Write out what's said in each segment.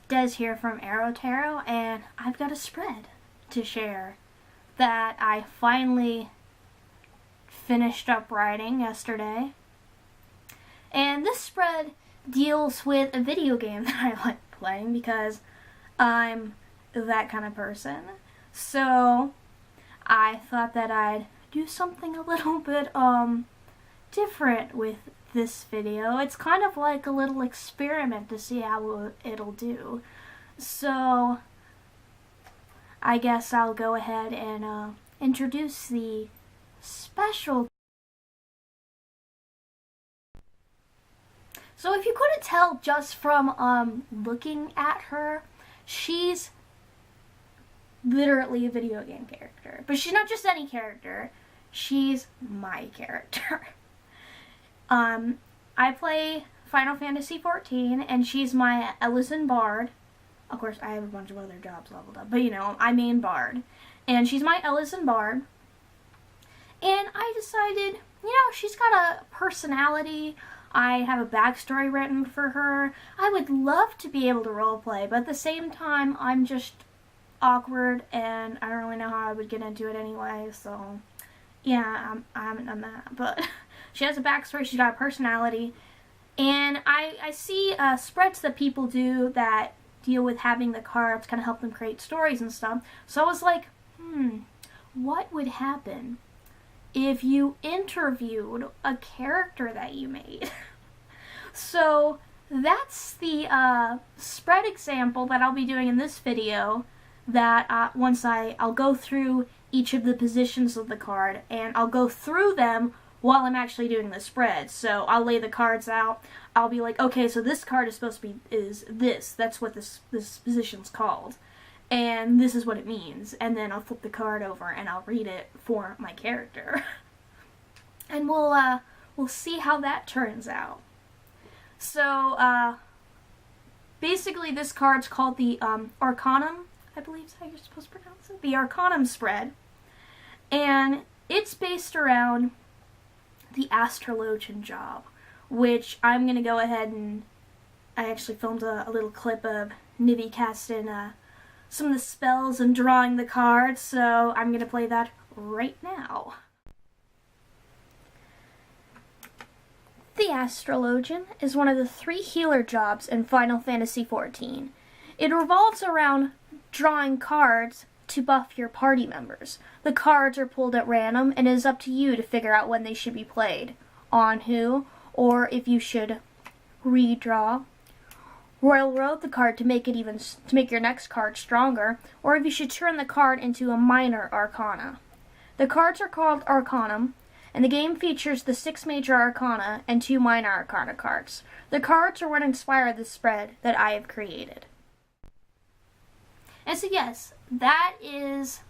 Des here from Aro-Tarot, and I've got a spread to share that I finally finished up writing yesterday. And this spread deals with a video game that I like playing because I'm that kind of person. So I thought that I'd do something a little bit different with this video. It's kind of like a little experiment to see how it'll do. So I guess I'll go ahead and introduce the special. So if you couldn't tell just from looking at her, she's literally a video game character. But she's not just any character, she's my character. I play Final Fantasy XIV, and she's my Ellison Bard. Of course, I have a bunch of other jobs leveled up, but you know, I main Bard. And she's my Ellison Bard. And I decided, you know, she's got a personality. I have a backstory written for her. I would love to be able to roleplay, but at the same time, I'm just awkward, and I don't really know how I would get into it anyway, so yeah, I haven't done that. But she has a backstory, she's got a personality, and I see spreads that people do that deal with having the cards kind of help them create stories and stuff. So I was like, what would happen if you interviewed a character that you made? So that's the spread example that I'll be doing in this video, that once I'll go through each of the positions of the card, and I'll go through them while I'm actually doing the spread. So I'll lay the cards out. I'll be like, okay, so this card is supposed to be this. That's what this position's called. And this is what it means. And then I'll flip the card over and I'll read it for my character. And we'll see how that turns out. So basically this card's called the Arcanum, I believe is how you're supposed to pronounce it. The Arcanum spread. And it's based around the Astrologian job, which I'm going to go ahead and I actually filmed a little clip of Nivia casting some of the spells and drawing the cards, so I'm going to play that right now. The Astrologian is one of the 3 healer jobs in Final Fantasy XIV. It revolves around drawing cards to buff your party members. The cards are pulled at random, and it is up to you to figure out when they should be played, on who, or if you should redraw, railroad the card to make your next card stronger, or if you should turn the card into a minor arcana. The cards are called Arcanum, and the game features the 6 major arcana and 2 minor arcana cards. The cards are what inspired the spread that I have created. And so yes, that is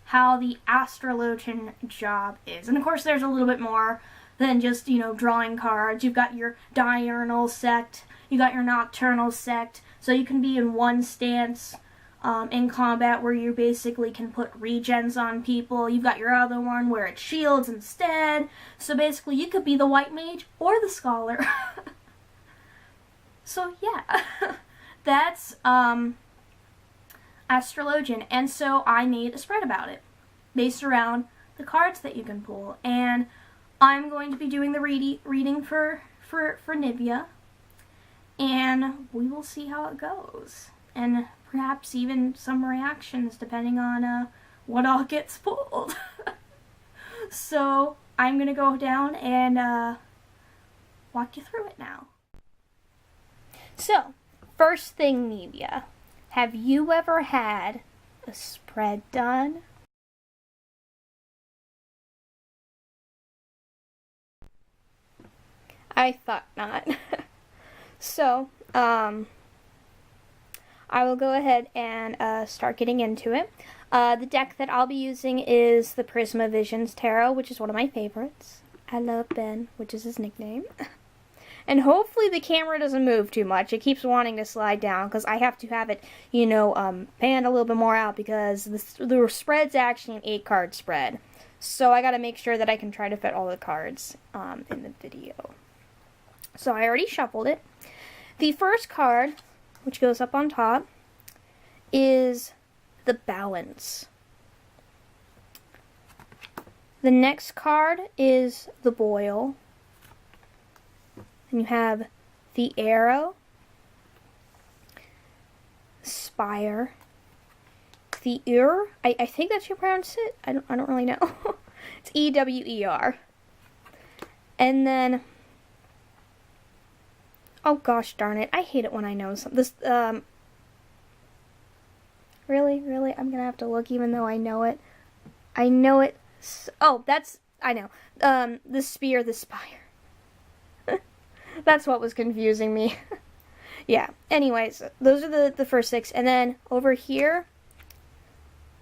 how the Astrologian job is. And of course there's a little bit more than just, you know, drawing cards. You've got your diurnal sect, you got your nocturnal sect, so you can be in one stance in combat where you basically can put regens on people. You've got your other one where it's shields instead. So basically you could be the white mage or the scholar. So yeah, that's Astrologian, and so I made a spread about it based around the cards that you can pull, and I'm going to be doing the reading for Nivia, and we will see how it goes, and perhaps even some reactions depending on what all gets pulled. So I'm gonna go down and walk you through it now. So first thing, Nivia, have you ever had a spread done? I thought not. So, I will go ahead and start getting into it. The deck that I'll be using is the Prisma Visions Tarot, which is one of my favorites. I love Ben, which is his nickname. And hopefully the camera doesn't move too much. It keeps wanting to slide down because I have to have it, you know, panned a little bit more out because the spread's actually an 8-card spread. So I gotta make sure that I can try to fit all the cards in the video. So I already shuffled it. The first card, which goes up on top, is the Balance. The next card is the Boil. And you have the Arrow, Spire, the Ewer. I think that's how you pronounce it. I don't really know. It's E-W-E-R. And then, oh gosh darn it, I hate it when I know something. This, really, I'm gonna have to look even though I know it. I know it. Oh, I know. The Spear, the Spire. That's what was confusing me. Yeah, anyways, those are the first 6. And then over here,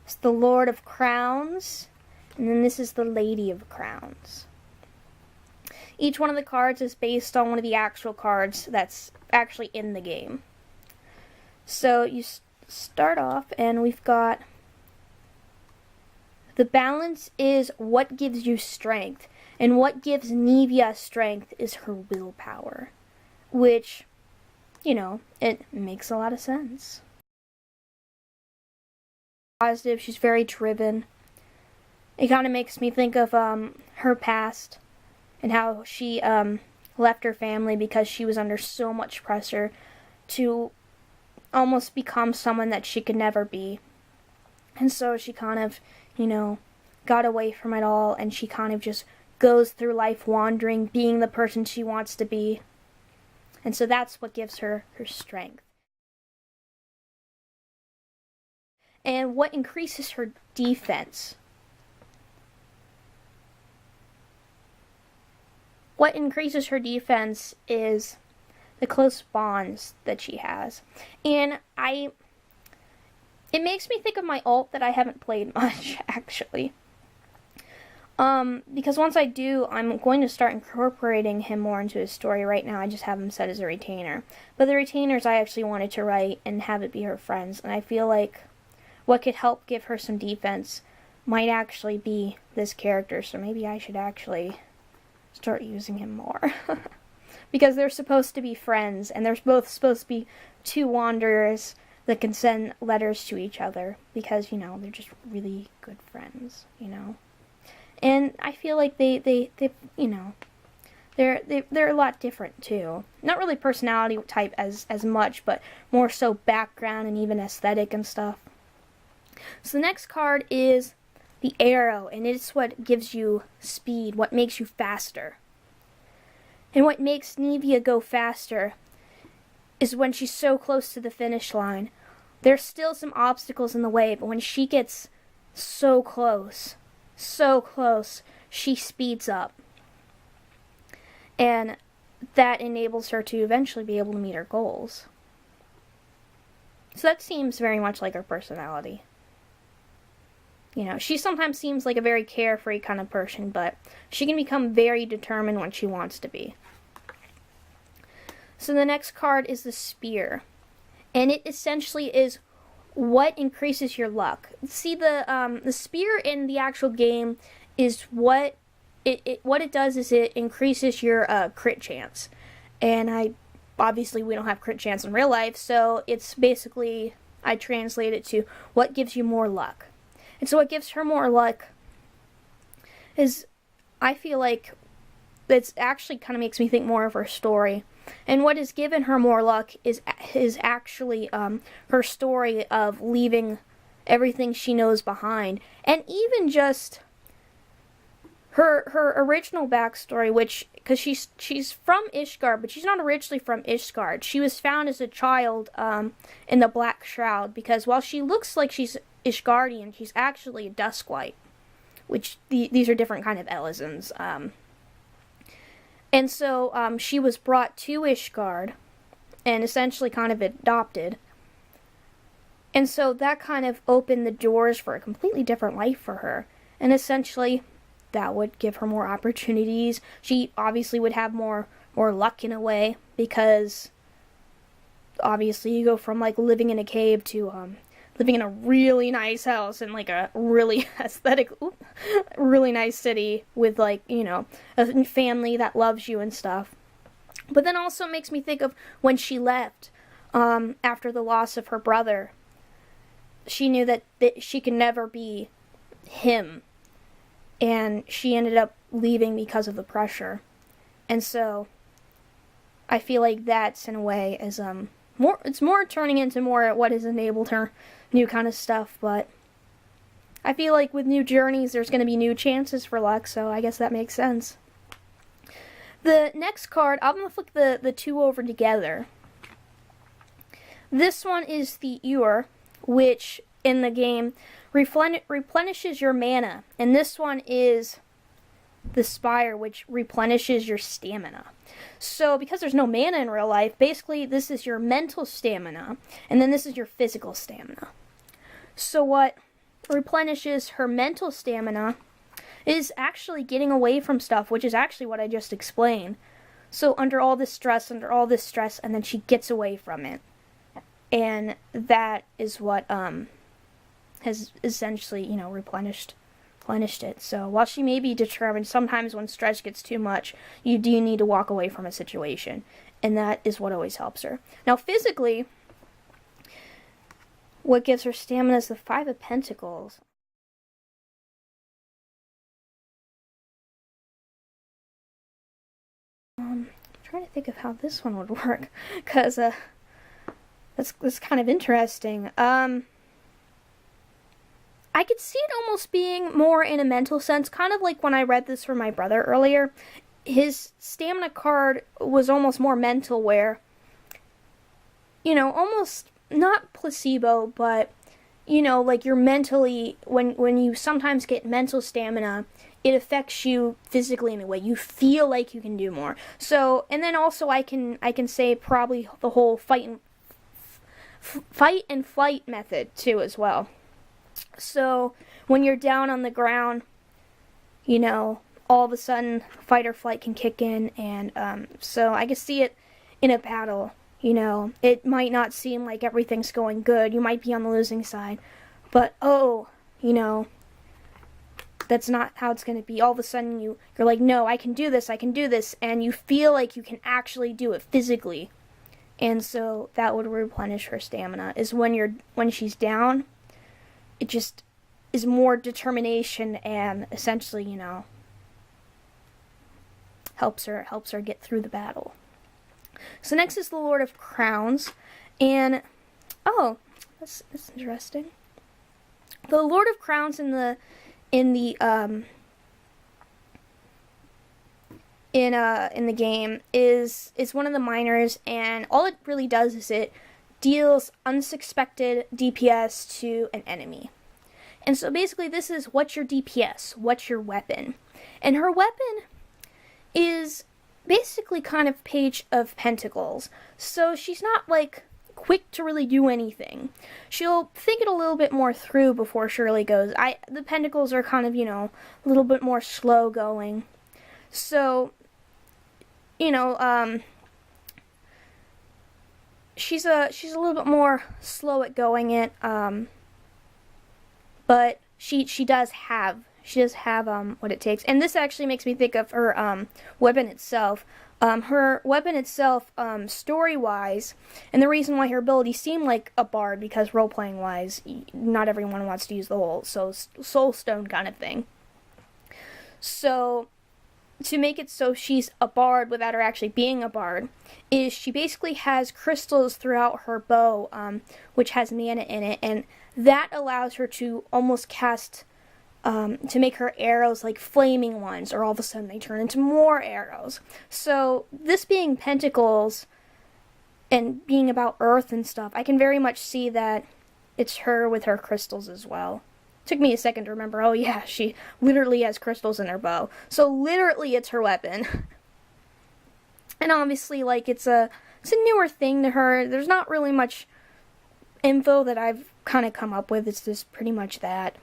it's the Lord of Crowns. And then this is the Lady of Crowns. Each one of the cards is based on one of the actual cards that's actually in the game. So you start off and we've got the Balance is what gives you strength. And what gives Nivia strength is her willpower. Which, you know, it makes a lot of sense. Positive, she's very driven. It kind of makes me think of her past and how she left her family because she was under so much pressure to almost become someone that she could never be. And so she kind of, you know, got away from it all, and she kind of just goes through life wandering, being the person she wants to be. And so that's what gives her her strength. And what increases her defense? What increases her defense is the close bonds that she has. And it makes me think of my alt that I haven't played much, actually. Because once I do, I'm going to start incorporating him more into his story. Right now, I just have him set as a retainer. But the retainers I actually wanted to write and have it be her friends. And I feel like what could help give her some defense might actually be this character. So maybe I should actually start using him more. Because they're supposed to be friends, and they're both supposed to be 2 wanderers that can send letters to each other. Because, you know, they're just really good friends, you know. And I feel like they you know, they're a lot different too. Not really personality type as much, but more so background and even aesthetic and stuff. So the next card is the Arrow, and it's what gives you speed, what makes you faster. And what makes Nivia go faster is when she's so close to the finish line. There's still some obstacles in the way, but when she gets so close, she speeds up. And that enables her to eventually be able to meet her goals. So that seems very much like her personality. You know, she sometimes seems like a very carefree kind of person, but she can become very determined when she wants to be. So the next card is the Spear. And it essentially is what increases your luck. See, the Spear in the actual game is what it does is it increases your crit chance. And obviously we don't have crit chance in real life, so it's basically, I translate it to what gives you more luck. And so what gives her more luck is, I feel like, it's actually kind of makes me think more of her story. And what has given her more luck is actually her story of leaving everything she knows behind. And even just her original backstory, which, because she's from Ishgard, but she's not originally from Ishgard. She was found as a child in the Black Shroud, because while she looks like she's Ishgardian, she's actually a Duskwite, which these are different kind of Elizons. And so she was brought to Ishgard and essentially kind of adopted. And so that kind of opened the doors for a completely different life for her. And essentially that would give her more opportunities. She obviously would have more luck in a way, because obviously you go from like living in a cave to living in a really nice house in like a really aesthetic, really nice city with, like, you know, a family that loves you and stuff. But then also makes me think of when she left after the loss of her brother. she knew that she could never be him, and she ended up leaving because of the pressure. And so I feel like that's in a way is more, it's more turning into more what has enabled her new kind of stuff. But I feel like with new journeys there's going to be new chances for luck, so I guess that makes sense. The next card, I'm going to flip the two over together. This one is the Ewer, which in the game replenishes your mana. And this one is the Spire, which replenishes your stamina. So because there's no mana in real life, basically this is your mental stamina, and then this is your physical stamina. So what replenishes her mental stamina is actually getting away from stuff, which is actually what I just explained. So under all this stress, and then she gets away from it. And that is what has essentially, replenished it. So while she may be determined, sometimes when stress gets too much, you do need to walk away from a situation. And that is what always helps her. Now physically, what gives her stamina is the Five of Pentacles. I'm trying to think of how this one would work, because that's kind of interesting. I could see it almost being more in a mental sense, kind of like when I read this for my brother earlier. His stamina card was almost more mental, where, almost not placebo, but, like you're mentally, when you sometimes get mental stamina, it affects you physically in a way. You feel like you can do more. So, and then also I can say probably the whole fight and flight method too as well. So when you're down on the ground, all of a sudden fight or flight can kick in, and so I can see it in a battle. It might not seem like everything's going good. You might be on the losing side, but that's not how it's going to be. All of a sudden you're like, no, I can do this, and you feel like you can actually do it physically. And so that would replenish her stamina, is when she's down, it just is more determination, and essentially, helps her get through the battle. So next is the Lord of Crowns, and that's interesting. The Lord of Crowns in the game is one of the minors, and all it really does is it deals unsuspected DPS to an enemy. And so basically this is, what's your DPS? What's your weapon? And her weapon is basically kind of Page of Pentacles. So she's not like quick to really do anything. She'll think it a little bit more through before she really goes. The Pentacles are kind of, a little bit more slow going. So, she's a little bit more slow at going it, but she does have what it takes. And this actually makes me think of her weapon itself. Her weapon itself, story-wise, and the reason why her abilities seem like a bard, because role-playing-wise, not everyone wants to use the whole soul stone kind of thing. So to make it so she's a bard without her actually being a bard, is she basically has crystals throughout her bow, which has mana in it, and that allows her to almost cast, to make her arrows like flaming ones, or all of a sudden they turn into more arrows. So this being Pentacles, and being about earth and stuff, I can very much see that it's her with her crystals as well. Took me a second to remember, oh yeah, she literally has crystals in her bow. So literally it's her weapon. And obviously, like, it's a newer thing to her. There's not really much info that I've kind of come up with. It's just pretty much that.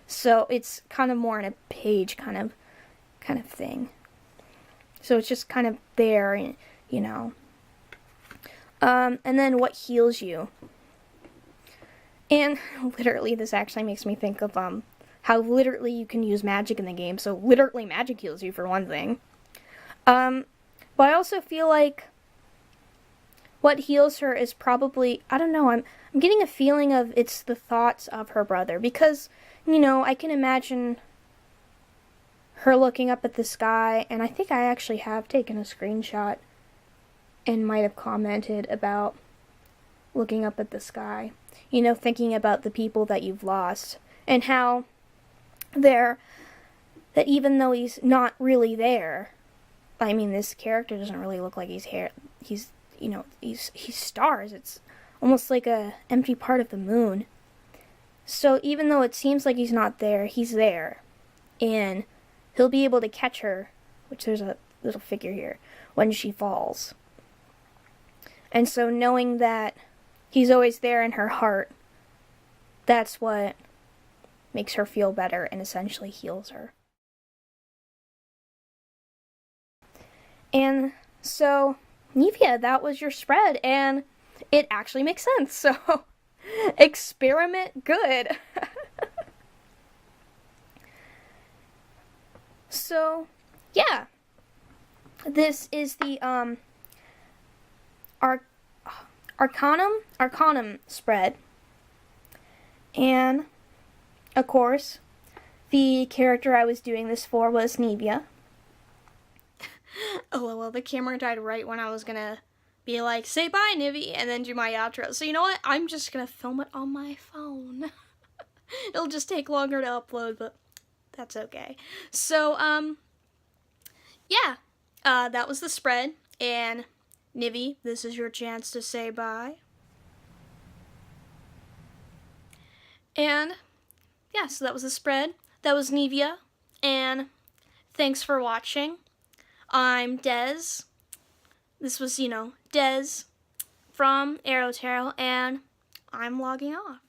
So it's kind of more in a page kind of thing. So it's just kind of there, and and then what heals you. And literally, this actually makes me think of how literally you can use magic in the game. So literally, magic heals you for one thing. But I also feel like what heals her is probably, I don't know, I'm getting a feeling of it's the thoughts of her brother, because, you know, I can imagine her looking up at the sky, and I think I actually have taken a screenshot and might have commented about looking up at the sky, you know, thinking about the people that you've lost, and how that even though he's not really there, I mean, this character doesn't really look like he's you know, he's stars. It's almost like a empty part of the moon. So even though it seems like he's not there, he's there. And he'll be able to catch her, which there's a little figure here, when she falls. And so knowing that he's always there in her heart, that's what makes her feel better and essentially heals her. And so, Nivia, that was your spread, and it actually makes sense, so experiment good. So, yeah, this is the Arcanum spread, and of course, the character I was doing this for was Nivia. Oh, well, the camera died right when I was gonna be like, say bye, Nivy, and then do my outro. So you know what? I'm just gonna film it on my phone. It'll just take longer to upload, but that's okay. So, yeah, that was the spread, and Nivy, this is your chance to say bye. And, yeah, so that was the spread. That was Nivia, and thanks for watching. I'm Des. This was, you know, Des from Aro-Tarot, and I'm logging off.